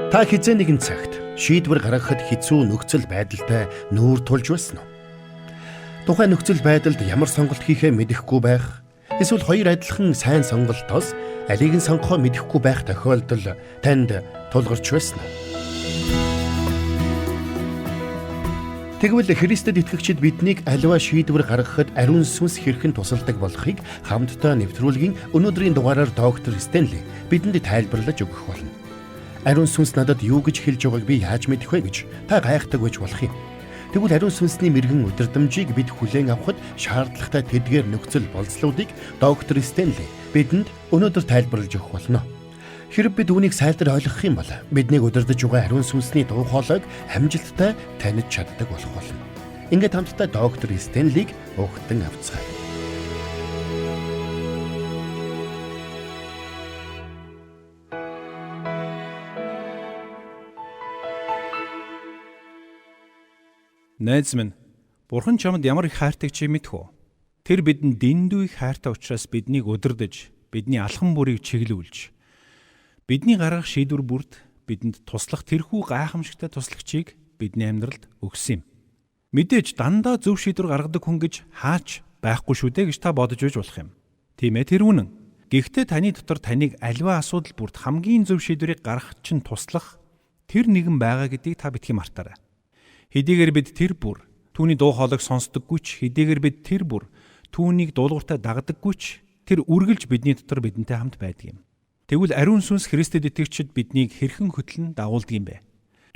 Та хизээ нэгэн цагт шийдвэр гаргахад хэцүү нөхцөл байдалтай нүүр тулж байсан уу? Тухайн нөхцөл байдалд ямар сонголт хийхээ мэдэхгүй байх, эсвэл хоёр адилхан сайн сонголтоос алийг нь сонгохоо мэдэхгүй байх тохиолдол танд тулгарч байсан уу? Тэгвэл Христэд итгэгчид биднийг аливаа шийдвэр гаргахад ариун сүнс хэрхэн тусалдаг болохыг хамтдаа нэвтрүүлгийн өнөөдрийн дугаараар доктор Стенли бидэнд тайлбарлаж өгөх болно. Ариун сүнс надад юу гэж хэлж байгааг би яаж мэдэх вэ гэж та гайхдаг байж болох юм. Тэгвэл ариун сүнсний мэрэгэн удирдамжийг бид хүлээн авахд шаардлагатай тэдгээр нөхцөл болцлуудыг доктор Стенли бидэнд өнөөдөр тайлбарлаж өгөх болно. Хэрэг бид үүнийг сайтар ойлгох юм бол биднийг удирдах байгаа ариун сүнсний дуу хоолойг амжилттай таних чаддаг болох болно. Ингээд хамтдаа доктор Стенлиг өгтөн авцгаая. Найз минь, Бурхан чамд ямар их хайртай чи мэдэх үү? Тэр бидэнд дэндүү их хайртай учраас биднийг удирдах, бидний алхам бүрийг чиглүүлж, бидний гаргах шийдвэр бүрд бидэнд туслах тэрхүү гайхамшигтай туслагчийг бидний амьдралд өгсөн юм. Мэдээж дандаа зөв шийдвэр гаргадаг хүн гэж хаач байхгүй шүү дээ гэж та бодож байж болох юм. Тийм ээ, тэр үнэн. Гэхдээ таны дотор таныг аливаа асуудал бүрд хамгийн зөв шийдвэрийг гаргах чинь туслах тэр нэгэн байгаа гэдгийг та битгий мартаарай. Хэдийгээр бид тэр бүр түүний дуу хоолойг сонсдоггүй ч, хэдийгээр бид тэр бүр түүнийг дуулууртай дагдаггүй ч, тэр үргэлж бидний дотор бидэнтэй хамт байдаг юм. Тэгвэл ариун сүнс Христэд итгэгчид биднийг хэрхэн хөтлөн дагуулдаг юм бэ?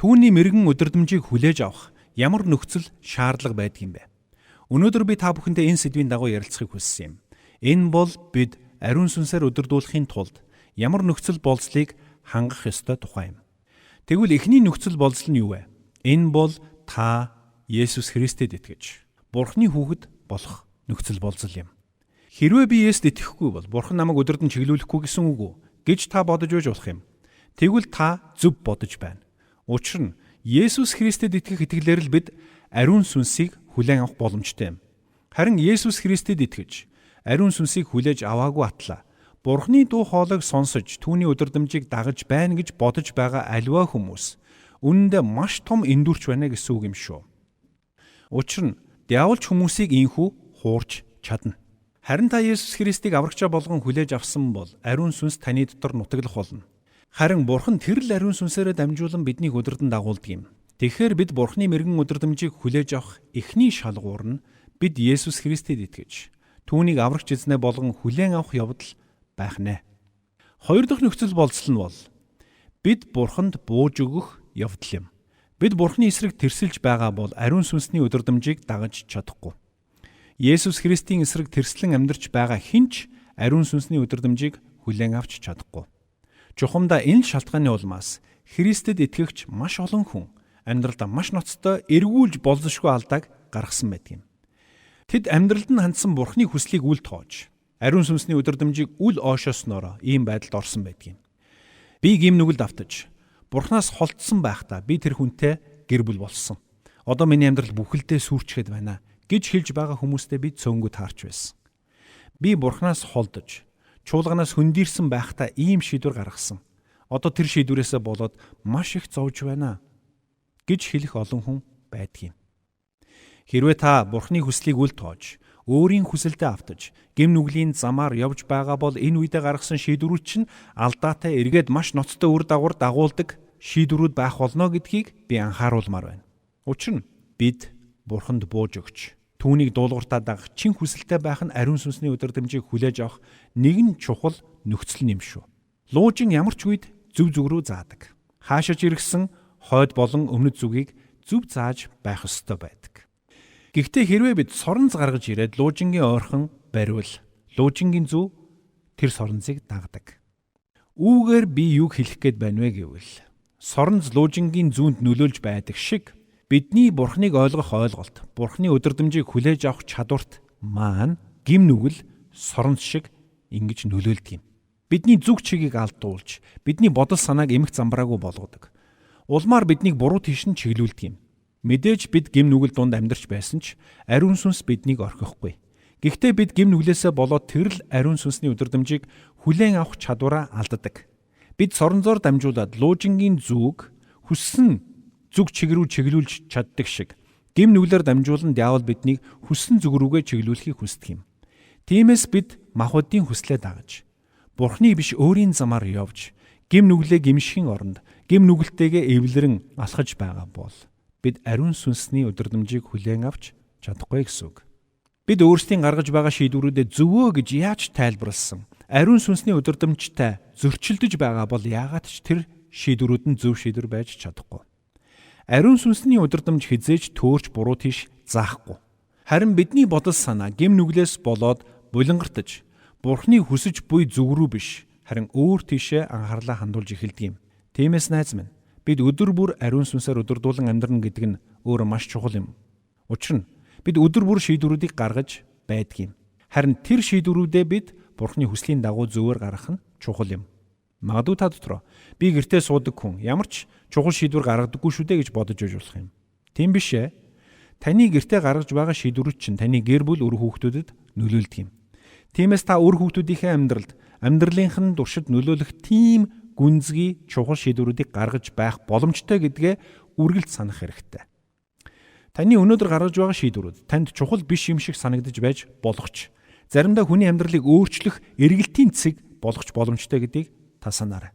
Түүний мэрэгэн удирдамжийг хүлээж авах ямар нөхцөл шаардлага байдаг юм бэ? Өнөөдөр би та бүхэндээ энэ сэдвийн дагуу ярилцахыг хүссэн юм. Энэ бол бид ариун сүнсээр удирдуулахын тулд ямар нөхцөл болцлыг хангах ёстой тухай юм. Тэгвэл эхний нөхцөл болцол нь юу вэ? Энэ бол та Есүс Христэд итгэж Бурхны хүүхэд болох нөхцөл болцол юм. Хэрвээ би Есүст итгэхгүй бол Бурхан намайг удирдан чиглүүлэхгүй гэсэн үг үү гэж та бодож байж болох юм. Тэгвэл та зөв бодож байна. Учир нь Есүс Христэд итгэх итгэлээр л бид ариун сүнсийг хүлээн авах боломжтой юм. Харин Есүс Христэд итгэж ариун сүнсийг хүлээж аваагүй атлаа Бурхны дуу хоолойг сонсож түүний удирдамжийг дагаж байна гэж бодож байгаа аливаа хүмүүс үнэндээ маш том эндүрч байна гэсэн үг юм шүү. Учир нь диаволч хүмүүсийг ийхүү хуурч чадна. Харин та Есүс Христийг аврагчаа болгон хүлээж авсан бол ариун сүнс таны дотор нутаглах болно. Харин Бурхан тэр л ариун сүнсээрээ дамжуулан биднийг удирдан дагуулдаг юм. Тэгэхээр бид Бурханы мэрэгэн удирдамжийг хүлээж авах эхний шалгуур нь бид Есүс Христэд итгэж түүнийг аврагч эзнээ болгон хүлээн авах явдал байх нэ. Хоёр дахь нөхцөл болцол нь бол бид Бурханд бууж өгөх явдал юм. Бид Бурханы эсрэг тэрсэлж байгаа бол ариун сүнсний удирдамжийг дагаж чадахгүй. Есүс Христийн эсрэг тэрслэн амьдарч байгаа хинч ариун сүнсний удирдамжийг хүлээн авч чадахгүй. Чухамдаа энэ шалтгааны улмаас Христэд итгэгч маш олон хүн амьдралдаа маш ноцтой эргүүлж болзошгүй алдааг гаргасан байдаг юм. Тэд амьдралд нь хандсан Бурханы хүслийг үл тоож, ариун сүнсний удирдамжийг үл оошосноор ийм байдалд орсон байдаг юм. Би гимнүгэлд автаж Бурханаас холдсон байхдаа би тэр хүнтэй гэр бүл болсон. Одоо миний амьдрал бүхэлдээ сүрчгээд байна гэж хэлж байгаа хүмүүстэй би цөөнгөө таарч байсан. Би Бурханаас холдож, чуулганаас хөндийрсэн байхдаа ийм шийдвэр гаргасан. Одоо тэр шийдвэрээсээ болоод маш их зовж байна гэж хэлэх олон хүн байдаг юм. Хэрвээ та Бурханы хүслийг үл тоож, өөрийн хүсэлтэд автаж, гим нүглийн замаар явж байгаа бол энэ үедээ гаргасан шийдвэрүүд чинь алдаатай эргээд маш ноцтой үр дагавар дагуулдаг шийдвэрүүд байх болно гэдгийг би анхааруулмаар байна. Учир нь бид Бурханд бууж өгч, түүнийг дуулууртаа дагах чин хүсэлтэй байх нь ариун сүнсний удирдамжийг хүлээж авах нэгэн чухал нөхцөл юм шүү. Луужин ямар ч үед зөв рүү заадаг. Хаашаач иргсэн хойд болон өмнөд зүгийг зөв зааж байх ёстой байдаг. Гэхдээ хэрвээ бид соронз гаргаж ирээд луужингийн ойрхон бариул, луужингийн зөв тэр соронзыг дагдаг. Үүгээр би юу хэлэх гээд байна вэ гэвэл, соронз луужингийн зүүнд нөлөөлж байдаг шиг бидний Бурхныг ойлгох ойлголт, Бурхны удирдамжийг хүлээж авах чадварт маань гим нүгэл соронз шиг ингэж нөлөөлдөг юм. Бидний зүг чигийг алдуулж, бидний бодол санааг эмх замбраагүй болгодог. Улмаар биднийг буруу тийш нь чиглүүлдэг юм. Мэдээж бид гим нүгэл дунд амьдарч байсан ч ариун сүнс биднийг орхихгүй. Гэхдээ бид гим нүглээсээ болоод тэрл ариун сүнсний удирдамжийг хүлээн авах чадвараа алддаг. Бид соронзоор дамжуулаад луужингийн зүг хүссэн зүг чиг рүү чиглүүлж чаддаг шиг гим нүглээр дамжуулан диавол биднийг хүссэн зүг рүүгээ чиглүүлэхийг хүсдэг юм. Тиймээс бид махбодын хүслээ дагаж Бурхны биш өөрийн замаар явж гим нүглээ гимшихийн оронд гим нүгэлтэйгээ эвлэрэн алхаж байгаа бол бид ариун сүнсний удирдамжийг хүлээн авч чадахгүй гэсэн үг. Бид өөрсдийн гаргаж байгаа шийдвэрүүдэд зөвөө гэж яаж тайлбарласан ариун сүнсний удирдамжтай зөрчилдөж байгаа бол яагаад ч тэр шийдвэрүүд нь зөв шийдвэр байж чадахгүй. Ариун сүнсний удирдамж хизээж төөрч буруу тийш заахгүй. Харин бидний бодол санаа гим нүглээс болоод булангартаж Бурхны хүсэж буй зүг рүү биш харин өөр тийшээ анхаарлаа хандуулж эхэлдэг юм. Тиймээс найз минь бид өдөр бүр ариун сүнсээр удирдуулан амьдрна гэдэг нь өөр маш чухал юм. Учир нь бид өдөр бүр шийдвэрүүдийг гаргаж байдаг юм. Харин тэр шийдвэрүүдээ бид Бурхны хүслийн дагуу зөвөр гаргах нь чухал юм. Магадгүй та дотроо би гэртээ суудаг хүн ямар ч чухал шийдвэр гаргадаггүй шүү дээ гэж бодож иж болох юм. Тийм биш ээ. Таны гэртээ гаргаж байгаа шийдвэрүүд чинь таны гэр бүл өр хүүхдүүдэд нөлөөлдөг юм. Тиймээс та өр хүүхдүүдийнхээ амьдралынх нь туршид нөлөөлөх тийм гүнзгий чухал шийдвэрүүдийг гаргаж байх боломжтой гэдгээ үргэлж санах хэрэгтэй. Таны өнөөдөр гаргаж байгаа шийдвэрүүд танд чухал биш юм шиг санагдаж байж болох ч заримдаа хүний амьдралыг өөрчлөх эргэлтийн цэг болох ч боломжтой гэдгийг та санаарай.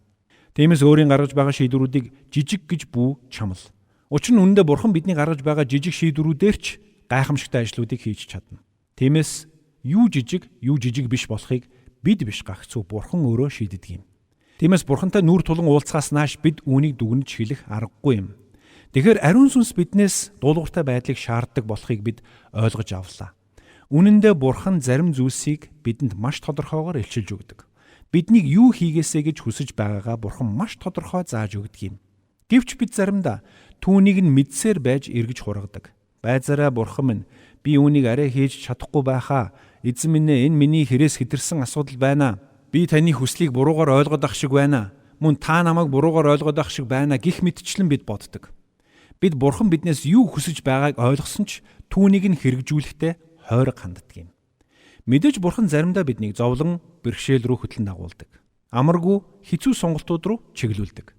Тиймээс өөрийн гаргаж байгаа шийдвэрүүдийг жижиг гэж бүү чамл. Учир нь үүндээ Бурхан бидний гаргаж байгаа жижиг шийдвэрүүдээр ч гайхамшигтай ажлуудыг хийж чадна. Тиймээс юу жижиг биш болохыг бид биш гагцуу Бурхан өөрөө шийддэг юм. Тиймээс Бурхантай нүр тулан уулзахаас нааш бид үүнийг дүгнэж хэлэх аргагүй юм. Тэгэхээр ариун сүнс биднээс дуулууртай байдлыг шаарддаг болохыг бид ойлгож авлаа. Үнэн дээр Бурхан зарим зүйлсийг бидэнд маш тодорхойгоор илчилж өгдөг. Биднийг юу хийгээсэй гэж хүсэж байгаагаа Бурхан маш тодорхой зааж өгдөг юм. Гэвч бид заримдаа түүнийг нь мэдсээр байж эргэж хургадаг. Байзаараа Бурхан минь би үүнийг арай хийж чадахгүй байхаа. Эзэн минь энэ миний хэрэгс хэтэрсэн асуудал байна. Би таны хүслийг буруугаар ойлгоод ах шиг байна. Мөн та намайг буруугаар ойлгоод ах шиг байна гэх мэтчлэн бид боддог. Бид Бурхан биднээс юу хүсэж байгааг ойлгосон ч түүнийг нь хэрэгжүүлэхдээ хойрог ханддаг юм. Мэдээж Бурхан заримдаа биднийг зовлон бэрхшээл рүү хөтлөн дагуулдаг. Амаргүй хэцүү сонголтууд руу чиглүүлдэг.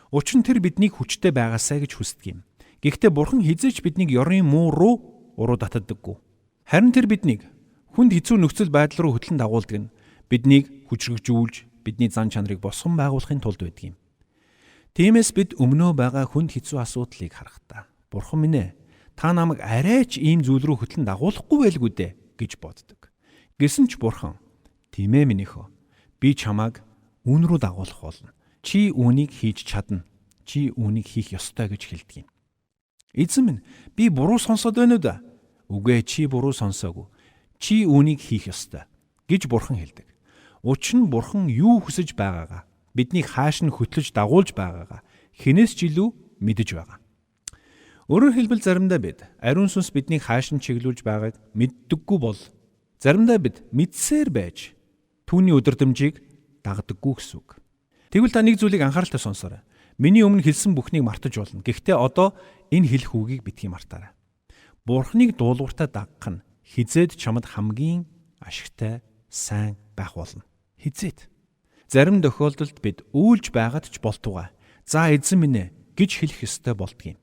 Учир нь тэр биднийг хүчтэй байгаасаа гэж хүсдэг юм. Гэхдээ Бурхан хизээч биднийг ёрын муу руу уруу татдаггүй. Харин тэр биднийг хүнд хэцүү нөхцөл байдал руу хөтлөн дагуулдаг нь биднийг хүчрэгжүүлж бидний зан чанарыг босгон байгуулахын тулд байдаг юм. Тиймээс бид өмнөө байгаа хүнд хэцүү асуудлыг харахтаа Бурхан минь ээ та намайг арай ч ийм зүйл рүү хөтлөн дагуулахгүй байлгүй дээ гэж боддог. Гэсэн ч Бурхан тийм ээ минийхөө би чамайг үүн рүү дагуулах болно. Чи үүнийг хийж чадна. Чи үүнийг хийх ёстой гэж хэлдэг юм. Эзэн минь би буруу сонсоод байна уу да? Үгүй чи буруу сонсоогүй. Чи үүнийг хийх ёстой гэж Бурхан хэлдэг. Учир нь Бурхан юу хүсэж байгаагаа биднийг хааш нь хөтлөж дагуулж байгаагаа хинээс ч илүү мэдэж байгаа. Өөрөөр хэлбэл заримдаа бид ариун сүнс биднийг хааш нь чиглүүлж байгааг мэддэггүй бол заримдаа бид мэдсээр байж түүний удирдамжийг дагдаггүй гэсэн үг. Тэгвэл та нэг зүйлийг анхааралтай сонсоорой. Миний өмнө хэлсэн бүхнийг мартаж болно. Гэхдээ одоо энэ хэлэх үгийг битгий мартаарай. Бурхныг дуулууртаа дагах нь хизээд чамд хамгийн ашигтай сайн байх болно. Хизээд. Зарим тохиолдолд бид үйлж байгаад ч болтугай. За эзэн минь ээ гэж хэлэх ёстой болдгийм.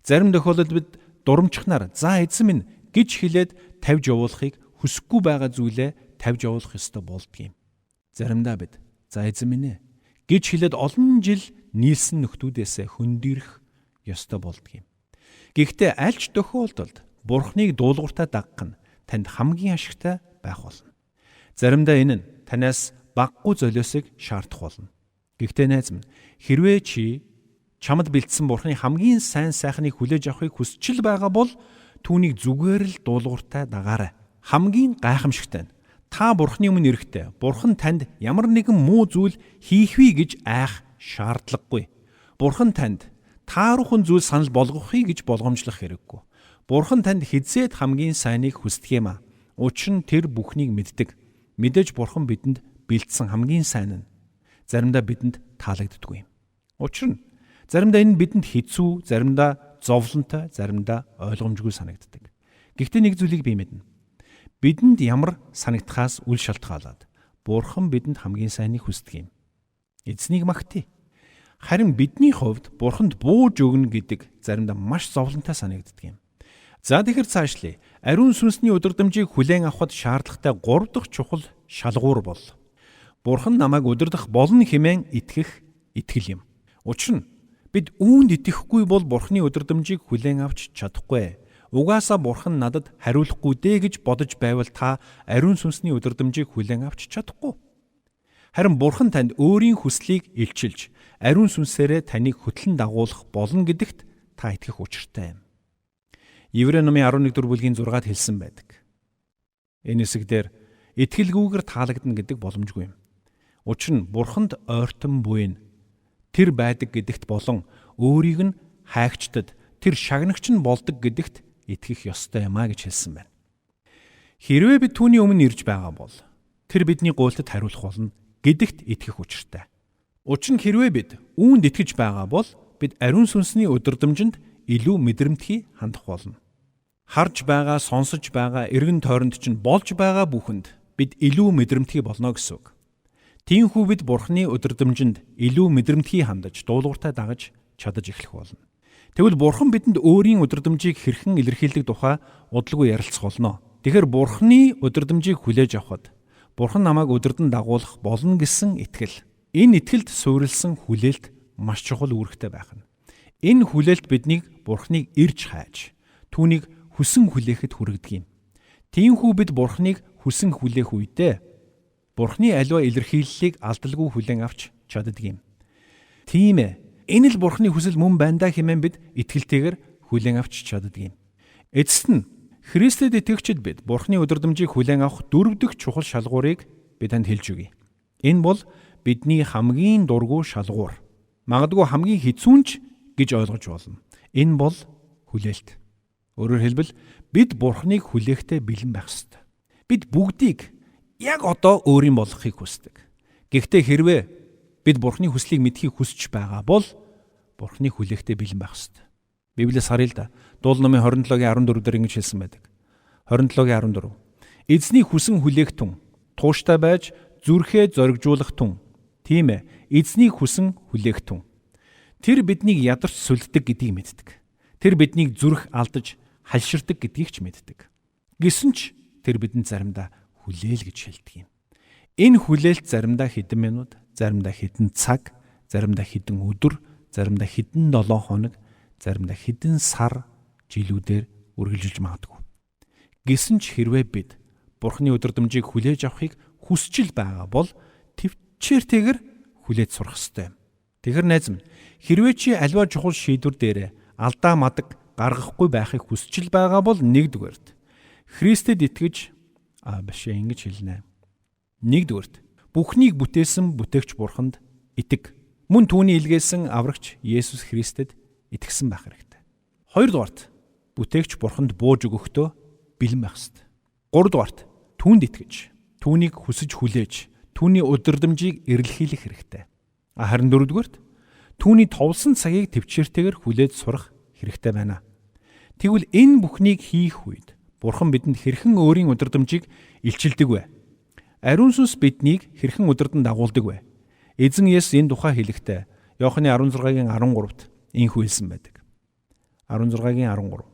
Зарим тохиолдолд бид дурамчхнаар за эзэн минь гэж хэлээд тавьж явуулахыг хүсэхгүй байгаа зүйлээ тавьж явуулах ёстой болдгийм. Заримдаа бид за эзэн минь ээ гэж хэлээд олон жил нийлсэн нөхдүүдээсээ хөндөрөх ёстой болдгийм. Гэхдээ аль ч тохиолдолд Бурхныг дуулууртаа дагах нь танд хамгийн ашигтай байх болно. Заримдаа энэ нь танаас баггүй золиосыг шаардах болно. Гэхдээ найз минь хэрвээ чи чамд бэлдсэн Бурхны хамгийн сайн сайхныг хүлээж авахыг хүсчил байгаа бол түүнийг зүгээр л дуулууртаа дагаарай. Хамгийн гайхамшигтай нь та Бурхны өмнө ирэхдээ Бурхан танд ямар нэгэн муу зүйл хийхвээ гэж айх шаардлагагүй. Бурхан танд тааруухан зүйл санал болгохыг гэж болгоомжлох хэрэггүй. Бурхан танд хизээд хамгийн сайныг хүсдэг юм а. Учир нь тэр бүхнийг мэддэг. Мэдээж Бурхан бидэнд бэлдсэн хамгийн сайн нь заримдаа бидэнд таалагддаггүй юм. Учир нь заримдаа энэ бидэнд хэцүү, заримдаа зовлонтой, заримдаа ойлгомжгүй санагддаг. Гэхдээ нэг зүйлийг би мэднэ. Бидэнд ямар санагдахаас үл шалтгаалаад Бурхан бидэнд хамгийн сайныг хүсдэг юм. Эзнийг магтъя. Харин бидний хувьд Бурханд бууж өгнө гэдэг заримдаа маш зовлонтой санагддаг юм. За тэгэхээр цаашлие. Ариун сүнсний удирдамжийг хүлээн авахд шаардлагатай 3 дахь чухал шалгуур бол Бурхан намайг удирдах болно хэмээн итгэх итгэл юм. Учир нь бид үүнд итгэхгүй бол Бурханы удирдамжийг хүлээн авч чадахгүй. Угаасаа Бурхан надад хариулахгүй дээ гэж бодож байвал та ариун сүнсний удирдамжийг хүлээн авч чадахгүй. Харин Бурхан танд өөрийн хүслийг илчилж, ариун сүнсээрээ таныг хөтлөн дагуулах болно гэдэгт та итгэх учиртай юм. Еврей номын 11-р бүлгийн 6-ад хэлсэн байдаг. Энэ хэсэгдэр итгэлгүйгээр таалагдана гэдэг боломжгүй юм. Учир нь Бурханд ойртон буй нь тэр байдаг гэдэгт болон өөрийг нь хайгчдад тэр шагнагч нь болдог гэдэгт итгэх ёстой юм а гэж хэлсэн байна. Хэрвээ бид түүний өмнө ирж байгаа бол тэр бидний гуйлтад хариулах болно гэдэгт итгэх учиртай. Учир нь хэрвээ бид үүнд итгэж байгаа бол бид ариун сүнсний удирдамжинд илүү мэдрэмтгий хандах болно. Харж байгаа, сонсож байгаа, эргэн тойронд чинь болж байгаа бүхэнд бид илүү мэдрэмтгий болно гэсэн үг. Тиймээс бид Бурханы удирдамжинд илүү мэдрэмтгий хандаж, дуулууртай дагаж чадаж эхлэх болно. Тэгвэл Бурхан бидэнд өөрийн удирдамжийг хэрхэн илэрхийлдэг тухай удалгүй ярилцах болно. Тэгэхээр Бурханы удирдамжийг хүлээж авахд Бурхан намайг удирдан дагуулах болно гэсэн итгэл. Энэ итгэлд суурилсан хүлээлт маш чухал үүрэгтэй байх нь. Энэ хүлээлт биднийг Бурханыг ирж хайж, түүнийг хүсэн хүлээхэд хүргэдэг юм. Тиймээс бид Бурханыг хүсэн хүлээх үедээ Бурханы аливаа илэрхийллийг алдалгүй хүлээн авч чаддаг юм. Тийм ээ. Энэ л Бурханы хүсэл мөн байна да хэмээн бид итгэлтэйгээр хүлээн авч чаддаг юм. Эцэст нь Христэд итгэгчид бид Бурханы удирдамжийг хүлээн авах 4 дахь чухал шалгуурыг бид танд хэлж өгье. Энэ бол бидний хамгийн дургүй шалгуур. Магадгүй хамгийн хэцүүнч гэж ойлгож болно. Энэ бол хүлээлт. Өөрөөр хэлбэл бид Бурханыг хүлээхдээ бэлэн байх ёстой. Бид бүгдийг яг одоо өөрийн болгохыг хүсдэг. Гэхдээ хэрвээ бид Бурханы хүслийг мэдхийг хүсэж байгаа бол Бурханыг хүлээхдээ бэлэн байх ёстой. Библиэс харъя л да. Дуул номын 27-гийн 14 дээр ингэж хэлсэн байдаг. 27-гийн 14. Эзний хүсэн хүлээх түн, тууштай байж зүрхээ зоригжуулах түн. Тийм ээ. Эзний хүсэн хүлээх түн. Тэр биднийг ядарч сүлддэг гэдгийг мэддэг. Тэр биднийг зүрх алдаж халширдаг гэдгийг ч мэддэг. Гэсэн ч тэр бидэнд заримдаа хүлээл гэж хэлдэг юм. Энэ хүлээлт заримдаа хэдэн минут, заримдаа хэдэн цаг, заримдаа хэдэн өдөр, заримдаа хэдэн 7 хоног, заримдаа хэдэн сар, жилүүдээр үргэлжилж магадгүй. Гэсэн ч хэрвээ бид Бурханы удирдамжийг хүлээж авахыг хүсчил байгаа бол төвчээртэйгэр хүлээж сурах ёстой юм. Тэгэхэр найз минь, хэрвээ чи аливаа чухал шийдвэр дээр алдаа мадаг гаргахгүй байхыг хүсчил байгаа бол нэгдүгээрт Христэд итгэж ингэж хэлнэ. Нэгдүгээрт бүхнийг бүтээсэн бүтээгч Бурханд итэг. Мөн түүний илгээсэн аврагч Есүс Христэд итгэсэн байх хэрэгтэй. Хоёрдугаарт бүтээгч Бурханд бууж өгөхдөө бэлэн байх ёстой. Гуравдугаарт түүнд итгэж, түүнийг хүсэж хүлээж, түүний удирдамжийг эрэлхийлэх хэрэгтэй. Харин дөрөвдүгээрт түүний товлсон цагийг төвчээртэйгээр хүлээж сурах хэрэгтэй байна. Тэгвэл энэ бүхнийг хийх үед Бурхан бидэнд хэрхэн өөрийн удирдамжийг илчилдэг вэ? Ариун сүнс биднийг хэрхэн удирдан дагуулдаг вэ? Эзэн Есүс энэ тухай хэлэхдээ Иоханы 16-гийн 13-т инхүү хэлсэн байдаг. 16-гийн 13.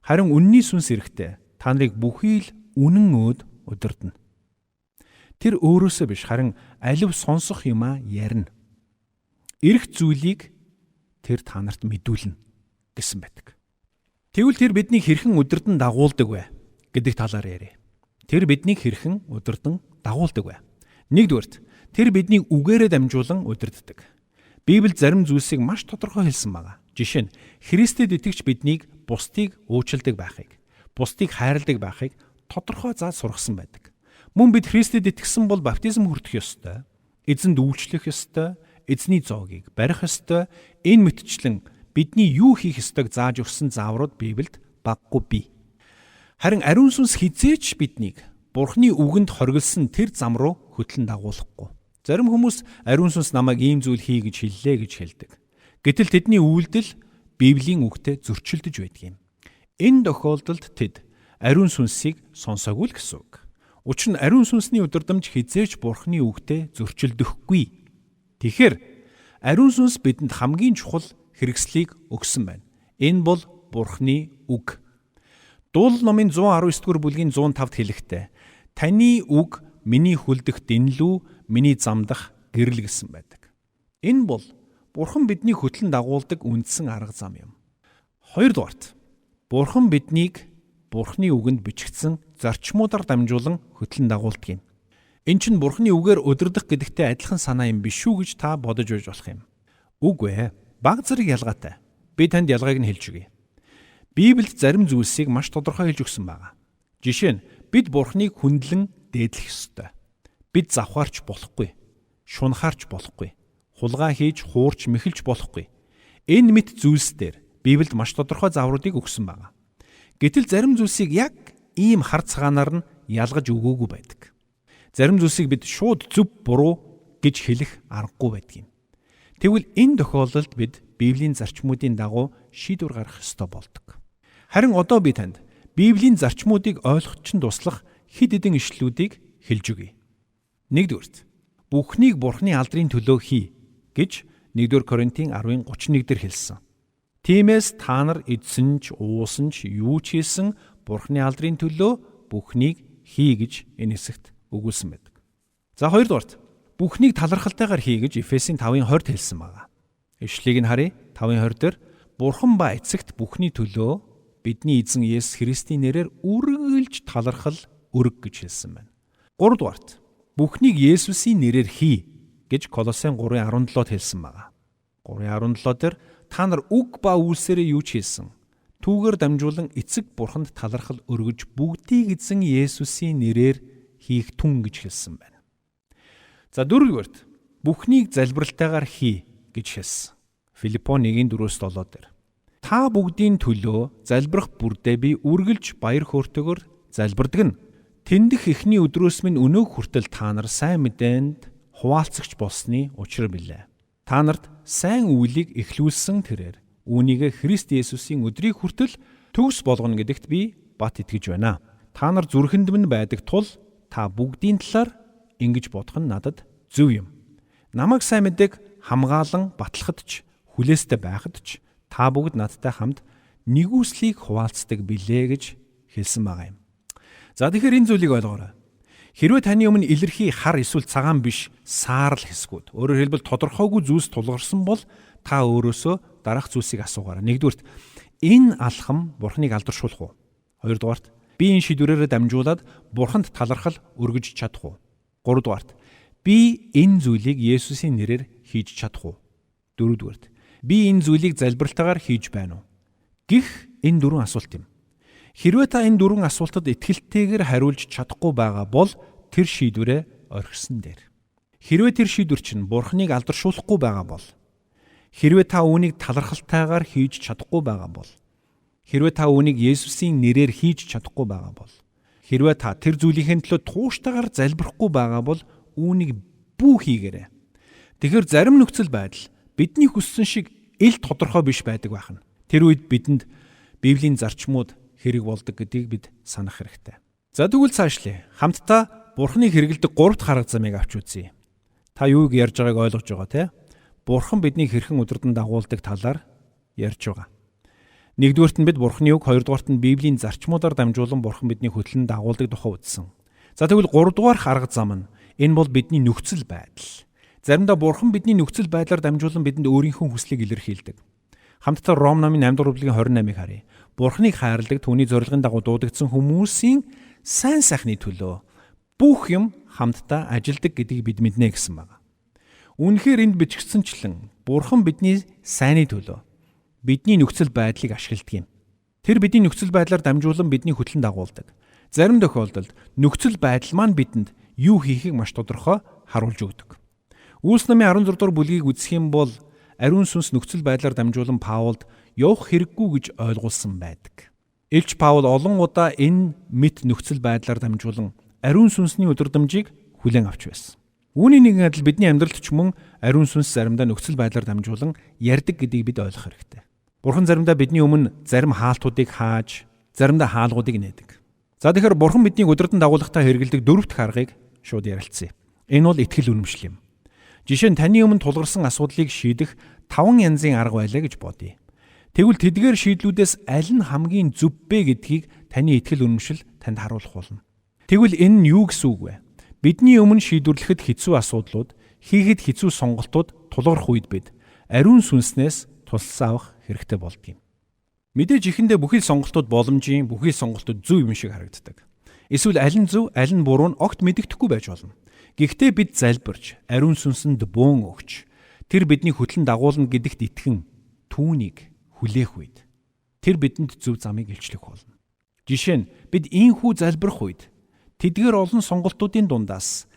Харин үнний сүнс ирэхдээ та нарыг бүхий л үнэн өөд удирдна. Тэр өөрөөсөө биш, харин алив сонсох юмаа ярина. Ирэх зүйлийг тэр та нарт мэдүүлнэ гэсэн байдаг. Тэгвэл тэр биднийг хэрхэн удирдан дагуулдаг вэ гэдэг талаар ярив. Тэр биднийг хэрхэн удирдан дагуулдаг вэ? Нэгдүгээрт тэр биднийг үгээрээ дамжуулан удирддаг. Библи зарим зүйлсийг маш тодорхой хэлсэн байна. Жишээ нь Христэд итгэж биднийг бусдыг уучлдаг байхыг, бусдыг хайрладаг байхыг тодорхой зааж сургасан байдаг. Мөн бид Христэд итгэсэн бол баптизм хүртэх ёстой, эзэнд үйлчлэх ёстой, эзний зоогийг барих ёстой. Энэ мэтчлэн бидний юу хийх ёстойг зааж өгсөн зааврууд Библиэд баггүй бий. Харин ариун сүнс хизээч биднийг Бурханы үгэнд хоригдсан тэр зам руу хөтлөн дагуулахгүй. Зарим хүмүүс ариун сүнс намайг ийм зүйл хий гэж хэллээ гэж хэлдэг. Гэтэл тэдний үйлдэл Библийн үгтэй зөрчилдөж байдаг юм. Энэ тохиолдолд тэд ариун сүнсийг сонсоогүй л гэсэн үг. Учир нь ариун сүнсний удирдамж хизээч Бурханы үгтэй зөрчилдөхгүй. Тэгэхээр ариун сүнс бидэнд хамгийн чухал хэрэгслийг өгсөн байна. Энэ бол Бурхны үг. Дуул номын 119-р бүлгийн 105-д хэлэхдээ таны үг миний хүлдэх дэнлүү, миний замдах гэрэл гэсэн байдаг. Энэ бол Бурхан бидний хөтлөн дагуулдаг үндсэн арга зам юм. Хоёрдугаарт Бурхан биднийг Бурхны үгэнд бичигдсэн зарчмуудаар дамжуулан хөтлөн дагуулдаг юм. Энэ чинь Бурхны үгээр өдөрдөх гэдэгтэй адилхан санаа юм биш үү гэж та бодож үйж болох юм. Үгүй ээ. Баг зэрэг ялгаатай. Би танд ялгааг нь хэлж өгье. Библиэд зарим зүйлсийг маш тодорхой хэлж өгсөн байна. Жишээ нь бид Бурхныг хүндлэн дээдлэх ёстой. Бид завхаарч болохгүй. Шунхаарч болохгүй. Хулгай хийж хуурч мэхэлж болохгүй. Энэ мэт зүйлс дээр Библиэд маш тодорхой заавруудыг өгсөн байна. Гэтэл зарим зүйлсийг яг ийм хар цагаанаар нь ялгаж өгөөгүй байдаг. Зарим зүйлсийг бид шууд зөв буруу гэж хэлэх аргагүй байдаг юм. Тэгвэл энэ тохиолдолд бид Библийн зарчмуудын дагуу шийдвэр гаргах ёстой болдог. Харин одоо би танд Библийн зарчмуудыг ойлгоход ч туслах хэд хэдэн ишлүүдийг хэлж өгье. Нэгдүгээрт бүхнийг Бурхны алдрын төлөө хий гэж 1-р Коринтын 10:31 дээр хэлсэн. Тиймээс та нар эдсэн ч уусан ч юу ч хийсэн Бурхны алдрын төлөө бүхнийг хий гэж энэ хэсэгт өгүүлсэн байдаг. За хоёрдугаарт бүхнийг талархалтайгаар хий гэж Эфесийн 5:20 хэлсэн байна. Ишлэгийг нь харъя. 5:20 дээр Бурхан ба эцэгт бүхний төлөө бидний эзэн Есүс Христийн нэрээр үргэлж талархал өрг гэж хэлсэн байна. Гуравдугаарт бүхнийг Есүсийн нэрээр хий гэж Колосын 3:17-д хэлсэн байна. 3:17 дээр та нар үг ба үйлсээрээ юу ч хийсэн түүгээр дамжуулан эцэг Бурханд талархал өргөж бүгдийг эзэн Есүсийн нэрээр хийх түн гэж хэлсэн байна. За дөрөвдүгээрт бүхнийг залбиралтайгаар хий гэж хэлсэн. Филиппо 1:4-7 дээр та бүгдийн төлөө залбирах бүрдээ би үргэлж баяр хөөртэйгээр залбирдаг нь тэндх эхний өдрөөс минь өнөөх хүртэл та нар сайн мэдээнд хуваалцагч болсны учир билээ. Та нарт сайн үйлийг эхлүүлсэн тэрээр үүнийг Христ Есүсийн өдрийг хүртэл төгс болгоно гэдэгт би бат итгэж байна. Та нар зүрхэнд минь байдаг тул та бүгдийн талаар ингэж бодох нь надад зөв юм. Намайг сайн мэдээг хамгаалan батлахад ч хүлээстэй байхад ч та бүгд надтай хамт нэгүслийг хуваалцдаг билээ гэж хэлсэн байгаа юм. За тэгэхээр энэ зүйлийг ойлгоорой. Хэрвээ таны өмнө илэрхий хар эсвэл цагаан биш саарл хэсгүүд, өөрөөр хэлбэл тодорхойгүй зүйлс тулгарсан бол та өөрөөсөө дараах зүйлсийг асуугаарай. Нэгдүгürt энэ алхам Бурхныг алдаршуулах уу? Хоёрдугаарт би энэ шийдвэрээр дамжуулаад Бурханд талархал өргөж чадах уу? Гуравдугаарт би энэ зүйлийг Есүсийн нэрээр хийж чадах уу? Дөрөвдүгээрт би энэ зүйлийг залбиралтайгаар хийж байна уу? Гэх энэ дөрвөн асуулт юм. Хэрвээ та энэ дөрвөн асуултад итгэлтэйгээр хариулж чадахгүй байгаа бол тэр шийдвэрээ орхисон дээр. Хэрвээ тэр шийдвэр чинь Бурхныг алдаршуулахгүй байгаа бол, хэрвээ та үүнийг талархалтайгаар хийж чадахгүй байгаа бол, хэрвээ та үүнийг Есүсийн нэрээр хийж чадахгүй байгаа бол, хэрвээ та тэр зүйлийн төлөө тууштайгаар залбирахгүй байгаа бол үүнийг бүү хийгээрэй. Тэгэхээр зарим нөхцөл байдал бидний хүссэн шиг ил тодорхой биш байдаг байх нь. Тэр үед бидэнд Библийн зарчмууд хэрэг болдог гэдгийг бид санах хэрэгтэй. За тэгвэл цаашлие. Хамтдаа Бурхныг хэрэгэлдэг 3 дахь арга замыг авч үзье. Та юуг ярьж байгааг ойлгож байгаа те? Бурхан биднийг хэрхэн өдөрдөн дагуулдаг талаар ярьж байгаа. Нэгдүгээрт нь бид Бурхны үг, хоёрдугаарт нь Библийн зарчмуудаар дамжуулан Бурхан биднийг хөтлөн дагуулдаг тухай үзсэн. За тэгвэл 3 дугаарх арга зам нь энэ бол бидний нөхцөл байдал. Заримдаа Бурхан бидний нөхцөл байдлаар дамжуулан бидэнд өөрийнхөө хүслийг илэрхийлдэг. Хамтдаа Ром номын 8-р бүлгийн 28-ыг харъя. Бурхныг хайрладаг, түүний зорилгын дагуу дуудагдсан хүмүүсийн сайн сайхны төлөө бүх юм хамтдаа ажилдаг гэдгийг бид мэднэ гэсэн байна. Үнэхээр энд бичигдсэнчлэн Бурхан бидний сайнны төлөө бидний нөхцөл байдлыг ашигладаг юм. Тэр бидний нөхцөл байдлаар дамжуулан бидний хөтлөн дагуулдаг. Зарим тохиолдолд нөхцөл байдал маань бидэнд юу хийхийг маш тодорхой харуулж өгдөг. Үлс номын 16 дугаар бүлгийг үзэх юм бол ариун сүнс нөхцөл байдлаар дамжуулан Паулд явах хэрэггүй гэж ойлгуулсан байдаг. Илч Паул олон удаа энэ мэт нөхцөл байдлаар дамжуулан ариун сүнсний өдөрдмжийг хүлээн авч байсан. Үүний нэгэн адил бидний амьдралд ч мөн ариун сүнс заримдаа нөхцөл байдлаар дамжуулан ярьдаг гэдгийг бид ойлгох хэрэгтэй. Бурхан заримдаа бидний өмнө зарим хаалтуудыг хааж, заримдаа хаалгуудыг нээдэг. За тэгэхээр Бурхан биднийг өдөрдөн дагуулгатай хэрэгэлдэг 4 дахь аргыг шууд ярилцъя. Энэ бол итгэл үнэмшил юм. Жишээ нь таны өмнө тулгарсан асуудлыг шийдэх 5 янзын арга байлаа гэж бодъё. Тэгвэл тэдгээр шийдлүүдээс аль нь хамгийн зөв бэ гэдгийг таны итгэл үнэмшил танд харуулах болно. Тэгвэл энэ нь юу гэсэн үг вэ? Бидний өмнө шийдвэрлэхэд хэцүү асуудлууд, хийхэд хэцүү сонголтууд тулгарх үед бид ариун сүнснээс тусалсан авах хэрэгтэй болдгийм. Мэдээж ихэндээ бүхий сонголтууд боломжийн, бүхий сонголтууд зөв юм шиг харагддаг. Эсвэл аль нь зөв, аль нь буруу нь огт мэдэгдэхгүй байж болно. Гэхдээ бид залбирч, ариун сүнсэнд бөөн өгч, тэр бидний хөтлөн дагуулна гэдэгт итгэн түүнийг хүлээх үед тэр бидэнд зөв замыг илчлэх болно. Жишээ нь бид ийхүү залбирх үед тэдгээр олон сонголтуудын дундаас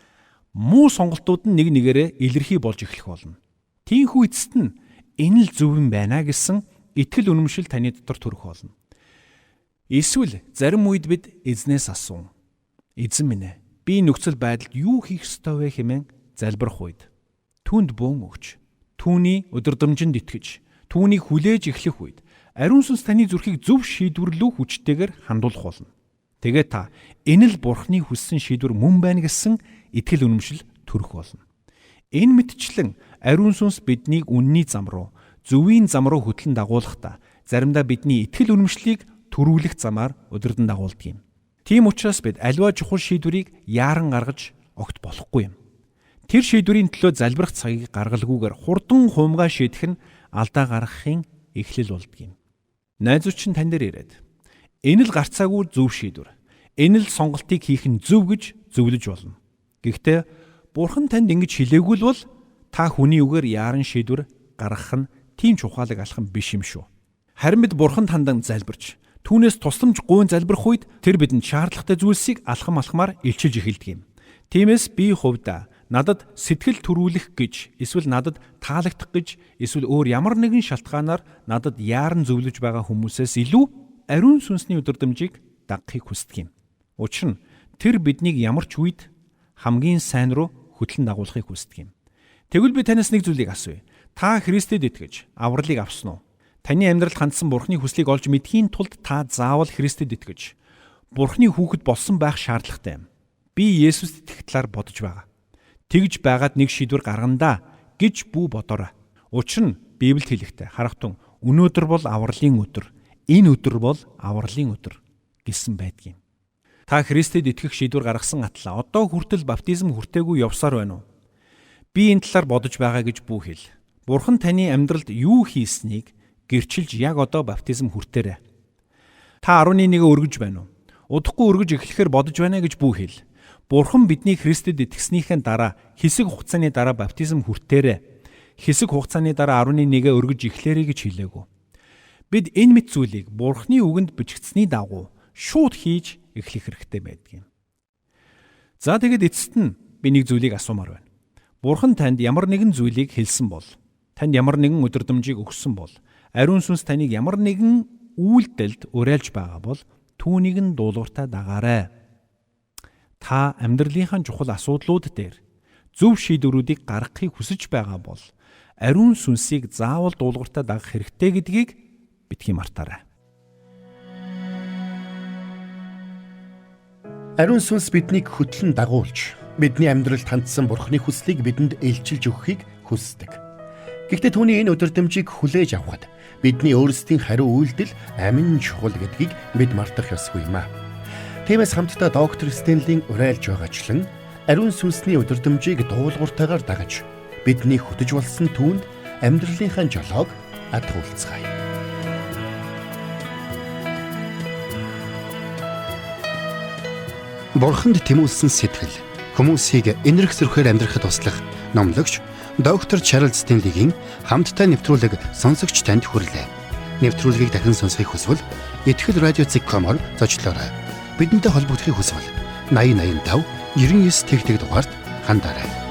муу сонголтууд нь нэг нэгээрээ илэрхий болж эхлэх болно. Тийхүү эцэст нь энэ л зөв юм байна гэсэн итгэл үнэмшил таны дотор төрөх болно. Эсвэл зарим үед бид эзнээс асуун. Эзэн минь ээ, би нөхцөл байдалд юу хийх ёстой вэ хэмээн залбирх үед түүнд бөөн өгч, түүний өдөрдмжинд итгэж, түүнийг хүлээж эхлэх үед ариун сүнс таны зүрхийг зөв шийдвэрлэх хүчтэйгээр хандуулах болно. Тэгээ та энэ л Бурхны хүссэн шийдвэр мөн байна гэсэн итгэл үнэмшил төрөх болно. Энэ мэтчлэн ариун сүнс биднийг үнний зам руу, зөвийн зам руу хөтлөн дагуулахдаа заримдаа бидний итгэл үнэмшлийг төрүүлэх замаар удирдан дагуулдаг юм. Тийм учраас бид аливаа чухал шийдвэрийг яаран гаргаж огт болохгүй юм. Тэр шийдвэрийн төлөө залбирах цагийг гаргалгүйгээр хурдан хуумгаа шийдэх нь алдаа гаргахын эхлэл болдог юм. Найзууч нь тань дээр ирээд энэ л гарцаагүй зөв шийдвэр. Энэ л сонголтыг хийх нь зөв гэж зөвлөж болно. Гэхдээ Бурхан танд ингэж хэлээгүй л бол та хүний үгээр яаран шийдвэр гаргах нь тийм чухалыг алхам биш юм шүү. Харин бид Бурханд хандан залбирч, түүнээс тусламж гуйн залбирх үед тэр бидэнд шаардлагатай зүйлсийг алхамаар илчилж эхэлдэг юм. Тиймээс би хувьдаа надад сэтгэл төрүүлэх гэж, эсвэл надад таалагдах гэж, эсвэл өөр ямар нэгэн шалтгаанаар надад яаран зөвлөж байгаа хүмүүсээс илүү ариун сүнсний өдөрдмжийг дагахыг хүсдэг юм. Учир нь тэр биднийг ямар ч үед хамгийн сайн руу хөтлөн дагуулахыг хүсдэг юм. Тэгвэл би танаас нэг зүйлийг асууя. Та Христэд итгэж авралыг авсан уу? Таны амьдралд хандсан Бурхны хүслийг олж мэдхийн тулд та заавал Христэд итгэж Бурхны хүүхэд болсон байх шаардлагатай юм. Би Есүст итгэх талаар бодож байгаа. Тэгж байгаад нэг шийдвэр гаргандаа гэж бүү бодоорой. Учир нь Библиэд хэлэхдээ харахтун өнөөдөр бол авралын өдөр, энэ өдөр бол авралын өдөр гэсэн байдгийн. Та Христэд итгэх шийдвэр гаргасан атлаа одоо хүртэл баптизм хүртээгүй явсаар байна уу? Би энэ талаар бодож байгаа гэж бүү хэл. Бурхан таны амьдралд юу хийснийг гэрчилж яг одоо баптизм хүртээрэй. Та 11-ийг өргөж байна уу? Удахгүй өргөж эхлэхээр бодож байна гэж бүү хэл. Бурхан бидний Христэд итгэснийхэн дараа хэсэг хугацааны дараа баптизм хүртээрэй. Хэсэг хугацааны дараа 11-ийг өргөж эхлээрэй гэж хэлээгүү. Бид энэ мэт зүйлийг Бурханы үгэнд бичигдсэний дагуу шууд хийж эхлэх хэрэгтэй байдаг юм. За тэгээд эцэст нь би нэг зүйлийг асуумаар байна. Бурхан танд ямар нэгэн зүйлийг хэлсэн бол, танд ямар нэгэн өдөрдмжийг өгсөн бол, ариун сүнс таныг ямар нэгэн үйлдэлд уриалж байгаа бол түүнийг нь дуулууртаа дагаарай. Та амьдралынхаа чухал асуудлууд дээр зөв шийдвэрүүдийг гаргахыг хүсэж байгаа бол ариун сүнсийг заавал дуулууртаа дагах хэрэгтэй гэдгийг битгий мартаарай. Ариун сүнс биднийг хөтлөн дагуулж, бидний амьдралд хандсан Бурхны хүслийг бидэнд илчилж өгөхийг хүсдэг. Гэхдээ түүний энэ өдөрдмжийг хүлээж авахад бидний өөрсдийн хариу үйлдэл амин чухал гэдгийг бид мартах ёсгүй юм аа. Тиймээс хамтдаа доктор Стенлийн уриалж байгаачлан ариун сүнсний өдөрдмжийг дуулууртаагаар дагаж бидний хөтөж болсон түүнд амьдралынхаа жолоог атгуулцгаая. Бурханд тэмүүлсэн сэтгэл хүмүүсийг энэрх зөрхөөр амьдрахад туслах номлогч доктор Чарлз Стенлигийн хамттай нэвтрүүлэг сонсогч танд хүрлээ. Нэвтрүүлгийг дахин сонсохыг хүсвэл Итгэл радио.com-оор зочлоорой. Бидэнтэй холбогдохыг хүсвэл 8085 99 тэгтэг дугаард хандаарай.